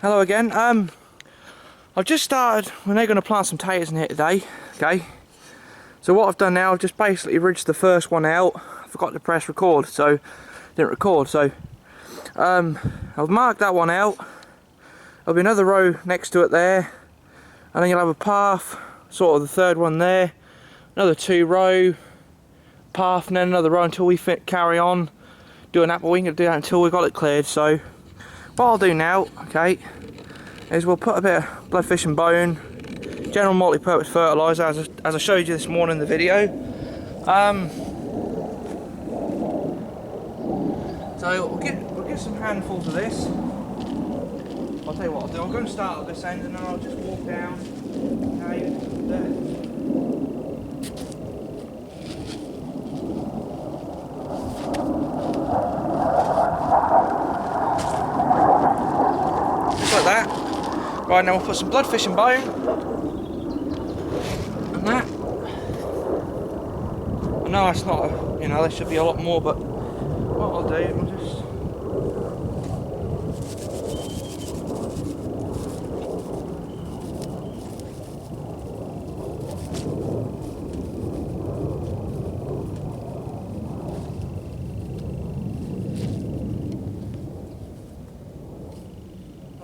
Hello again. I've just started. We're now going to plant some taters in here today. Okay. So what I've done now, I've just basically ridged the first one out. I forgot to press record, so didn't record. So I've marked that one out. There'll be another row next to it there, and then you'll have a path, sort of the third one there. Another 2-row path, and then another row until we carry on doing that. But we can do that until we've got it cleared. So what I'll do now, okay, is we'll put a bit of bloodfish and bone, general multi-purpose fertiliser, as I showed you this morning in the video. So we'll get some handfuls of this. I'll tell you what I'll do. I'm going to start at this end and then I'll just walk down. Okay, there. Like that. Right, now we'll put some bloodfish and bone and that. I know it's not a, you know, there should be a lot more, but what I'll do, I'll just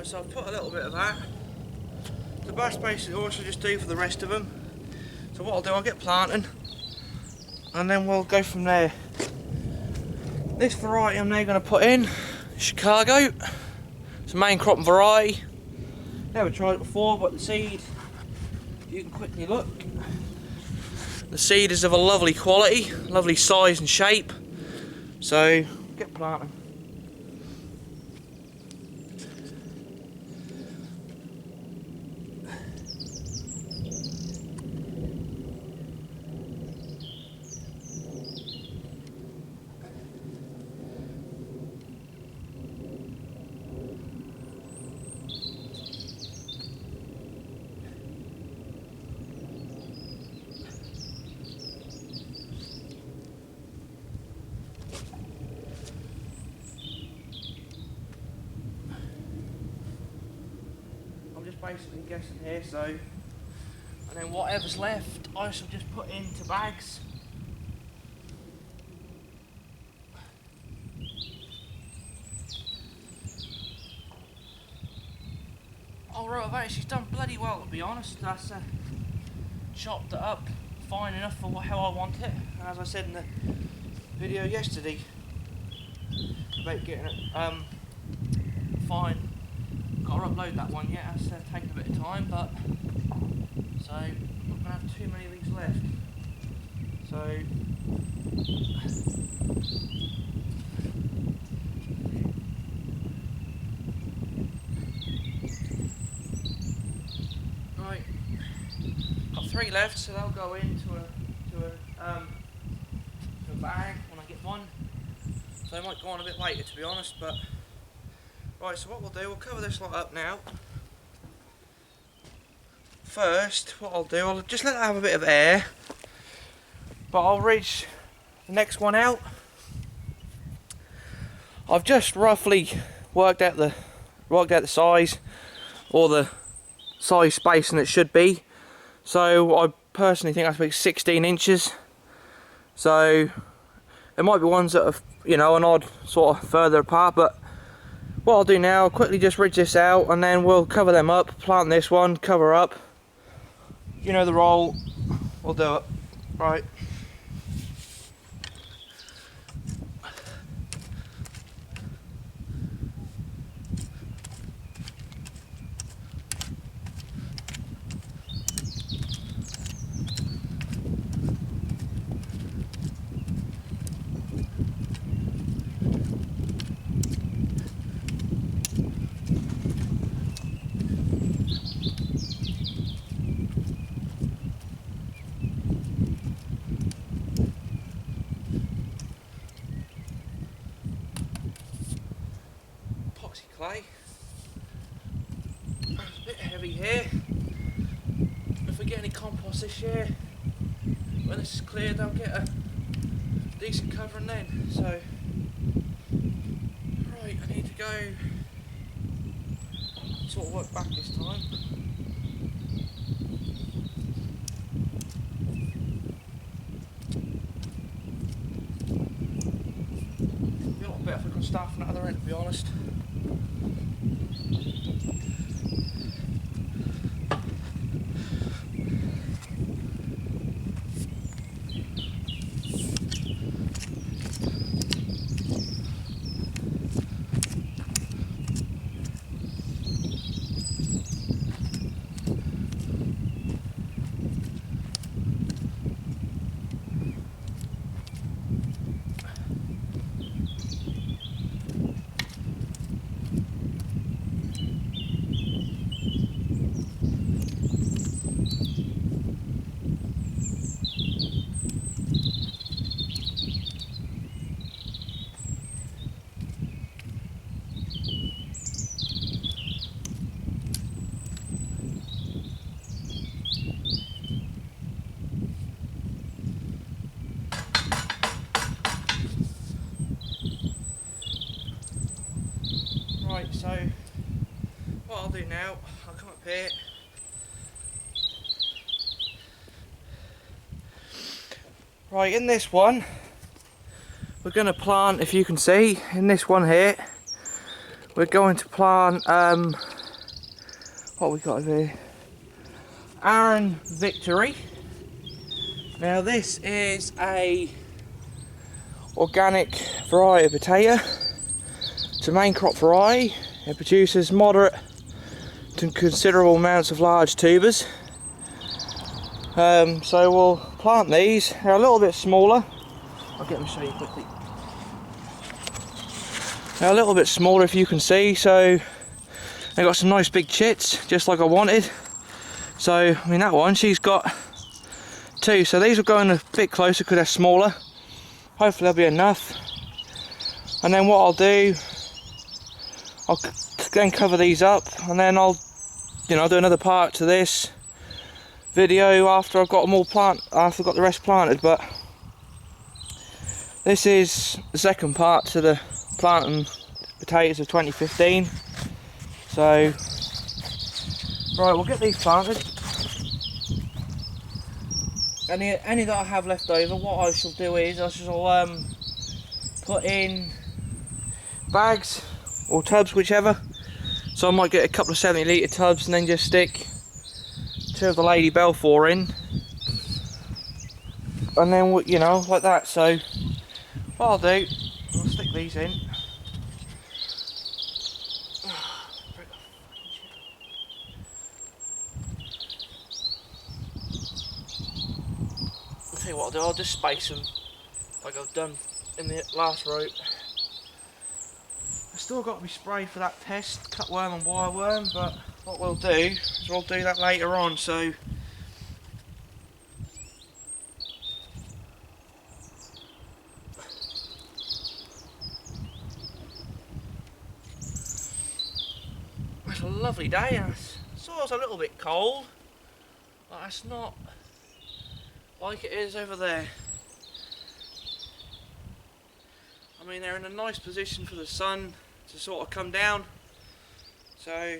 so I've put a little bit of that. The best basically also just do for the rest of them. So what I'll do, I'll get planting and then we'll go from there. This variety I'm now going to put in Chicago. It's a main crop variety. Never tried it before, but the seed, you can quickly look. The seed is of a lovely quality, lovely size and shape. So get planting. Basically guessing here, so, and then whatever's left I shall just put into bags. Alright, I've actually done bloody well, to be honest. That's chopped it up fine enough for how I want it, and as I said in the video yesterday about getting it fine. Got to upload that one yet, that's taken a bit of time, but so I'm not going to have too many of these left. So right, got 3 left, so they'll go into a bag when I get one. So they might go on a bit later, to be honest, but. Right, so what we'll do, we'll cover this lot up now. First, what I'll do, I'll just let it have a bit of air, but I'll reach the next one out. I've just roughly worked out the size, or the size spacing it should be. So I personally think that's about 16 inches. So there might be ones that are, you know, an odd sort of further apart, but what I'll do now, I'll quickly just ridge this out and then we'll cover them up, plant this one, cover up. You know the roll, we'll do it. Right. Clay. It's a bit heavy here. If we get any compost this year, when this is cleared, I'll get a decent covering then. So, right, I need to go sort of work back this time. It'd be a lot better if I could start from the other end, to be honest. Right, so what I'll do now, I'll come up here. Right, in this one, we're going to plant, if you can see, in this one here, we're going to plant, what we got here? Aaron Victory. Now this is a organic variety of potato. It's a main crop variety. It produces moderate to considerable amounts of large tubers. So we'll plant these. They're a little bit smaller. I'll get them to show you quickly. They're a little bit smaller, if you can see. So they've got some nice big chits, just like I wanted. So I mean, that one, she's got 2. So these will go in a bit closer because they're smaller. Hopefully there'll be enough. And then what I'll do, I'll then cover these up, and then I'll, do another part to this video after I've got them all after I've got the rest planted. But this is the second part to the planting potatoes of 2015. So right, we'll get these planted. Any that I have left over, what I shall do is I shall put in bags or tubs, whichever. So I might get a couple of 70-litre tubs and then just stick 2 of the Lady Belfour in, and then like that. So what I'll do, I'll stick these in. I'll tell you what I'll do, I'll just space them like I've done in the last row. I've still got to be sprayed for that pest, cutworm and wireworm, but what we'll do is we'll do that later on. So it's a lovely day. The soil's a little bit cold, but it's not like it is over there. I mean, they're in a nice position for the sun to sort of come down. So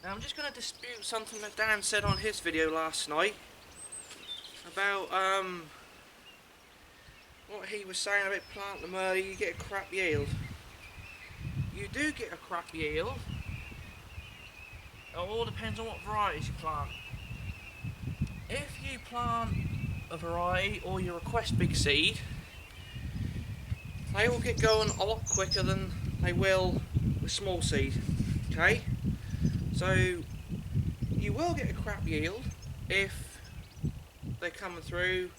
now I'm just going to dispute something that Dan said on his video last night about what he was saying about planting them early, you get a crap yield. You do get a crap yield. It all depends on what varieties you plant. If you plant a variety or you request big seed, they will get going a lot quicker than they will with small seed. Okay? So you will get a crap yield if they're coming through,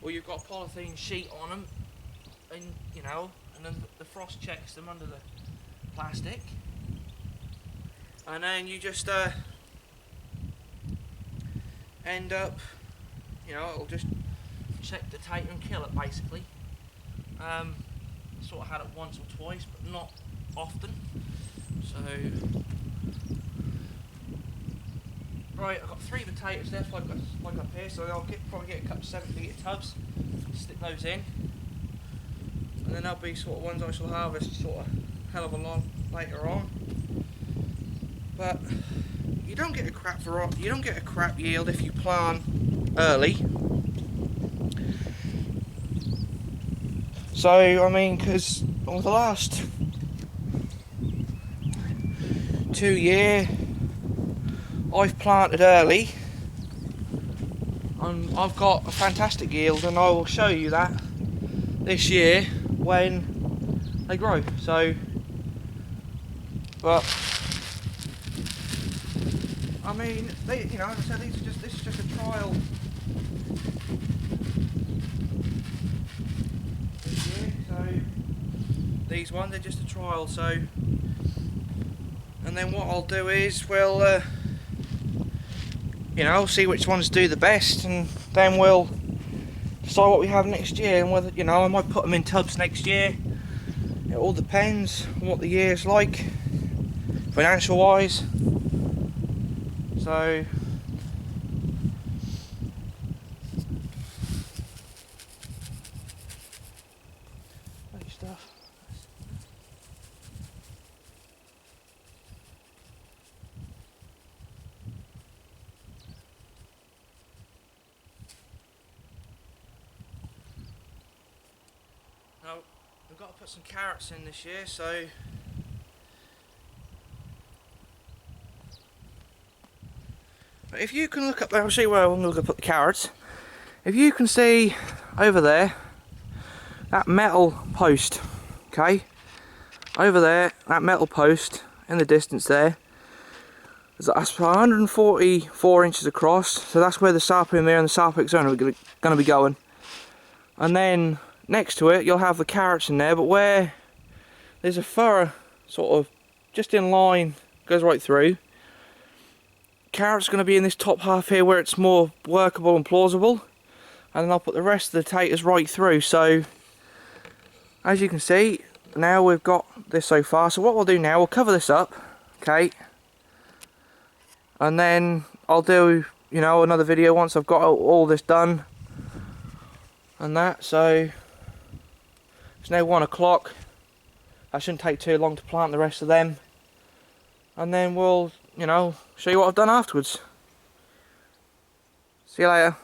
or you've got a polythene sheet on them, and and then the frost checks them under the plastic, and then you just end up, it'll just check the tape and kill it basically. Sort of had it once or twice, but not often. So Right, I've got 3 potatoes left like up here, so I'll probably get a couple of 7 litre tubs, stick those in, and then there'll be sort of ones I shall harvest sort of hell of a lot later on. But you don't get a crap yield if you plant early. So I mean, because over the last 2 years I've planted early and I've got a fantastic yield, and I will show you that this year when they grow. So, but I mean, you know, as I said, this is just a trial this year. So these ones, they're just a trial. So, and then what I'll do is we'll you know, see which ones do the best, and then we'll decide what we have next year, and whether, you know, I might put them in tubs next year. It all depends on what the year's like, financial wise. So bloody stuff. Now, we've got to put some carrots in this year, so but if you can look up there, I'll show you where I'm going to put the carrots. If you can see over there, that metal post, okay, over there, that metal post in the distance there, that's 144 inches across, so that's where the sapwood and the sarpic zone are going to be going. And then next to it you'll have the carrots in there, but where there's a furrow sort of just in line, goes right through, carrots are going to be in this top half here where it's more workable and plausible, and then I'll put the rest of the potatoes right through. So as you can see, now we've got this so far. So what we'll do now, we'll cover this up, okay, and then I'll do, you know, another video once I've got all this done and that. So it's now 1 o'clock. That shouldn't take too long to plant the rest of them, and then we'll, you know, show you what I've done afterwards. See you later.